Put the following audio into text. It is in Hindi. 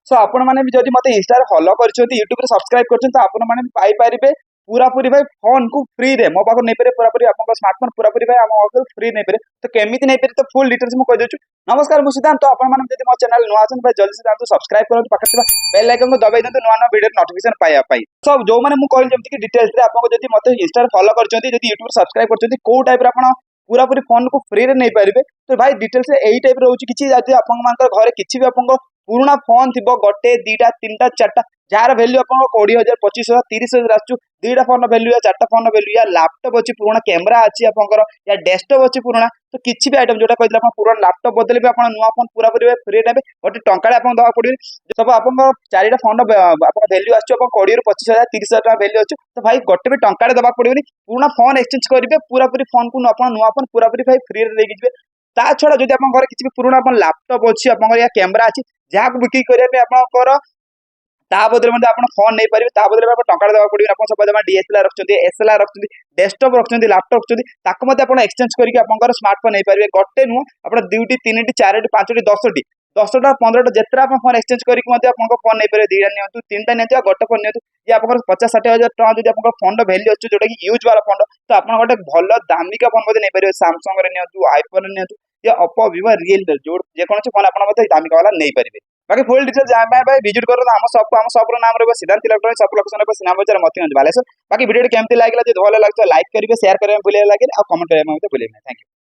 सो आपण मैंने भी जब मत इंस्टा फॉलो कर यूट्यूब सब्सक्राइब कर आपण मैंने पाइपर पूरा पूरी भाई फोन को फ्री रे मो पाख नहीं पारे पूरा पूरी आप स्मार्टफोन पूरा पूरी भाई आम फ्री नहीं पारे तो केमी नहीं पारे तो फुल डिटेल्स मुझे कहीदे। नमस्कार मुझे सिद्धांत तो आप मो चैनल नुआ भाई जल्दी से जातु सब्सक्राइब करूँ पाखे बेल आइकन को दबाई दिखाते नुआ नुआ वीडियो नोटिफिकेशन पाइबा सो जो मैंने मुझे जमीन डिटेल्स आपको जब मत इंस्टा फॉलो कर यूट्यूब सब्सक्राइब कर कौ टाइप आप पूरा पूरी फोन को फ्री रे नहीं पारे तो भाई डिटेल्स यही टाइप रोचे किसी घर किसी भी आप पुराना फोन थी गोटे दीटा तीन टा चार्टा जार भैल्यू आप 20,000 25,000 30,000 आसू दीटा फोन भैल्यू या चार्टा फोन भैल्यू या लैपटॉप अच्छी पुराना कैमेरा अच्छी आपंकर या डेस्कटॉप अच्छी पुराना तो किसी भी आइटम जो कहते पुराना लैपटॉप बदले भी आप नुआ फोन पूरा पूरी फ्री ने गोटे टंका दवा पड़े सब आप चारिटा फोन भैल्यू आस 20,000 25,000 30,000 भैल्यू अच्छे तो भाई गोटे भी टंका दवा पड़े पुराना फोन एक्सचेंज करेंगे पूरा पूरी फोन को नुआ फोन पूरा पूरी भाई फ्री लेके ता छड़ा जो आप घर किसी भी पुराना लैपटॉप अच्छी आप कैमेरा अच्छी जहाँ को बिक्री करने आपंकर ता बदले आप फोन नहीं पारे बदले आप टंका देवा पड़े आप सब डीएसएलआर रखते एसएलआर रखते डेस्कटॉप रखते लैपटॉप रखते आप एक्सचेंज करके स्मार्टफोन नहीं पारे गोटे नुह आप दुईटी तीन चारोटी पांचटी 10टा 15टा जितना आप फोन एक्सचेंज करके फोन नहीं पारे दीटा नि तीन टा नि गोटे फोन नि आप 50-60 हजार टका जो आप फोन भैल्यू अच्छे जोटा कि यूज वाला फोन तो आप गोटे भल दामिका फोन नहीं पारे सामसंग आईफोन या ओप्पो विवो रियलमी जो जेकोसी फोन आप दामिका वाला नहीं पारे बाकी फुल डिटेल्स भाई विजिट करो आम शॉप नाम रहा सिद्धांत इलेक्ट्रॉनिक्स सब लोकेशन सिनेमा बजार मतीगंज बालेश्वर बाकी वीडियो केमती लगे जो भल लगे लाइक करेंगे शेयर करेंगे भूल लगे और कमेंट करेंगे भूल थैंक यू।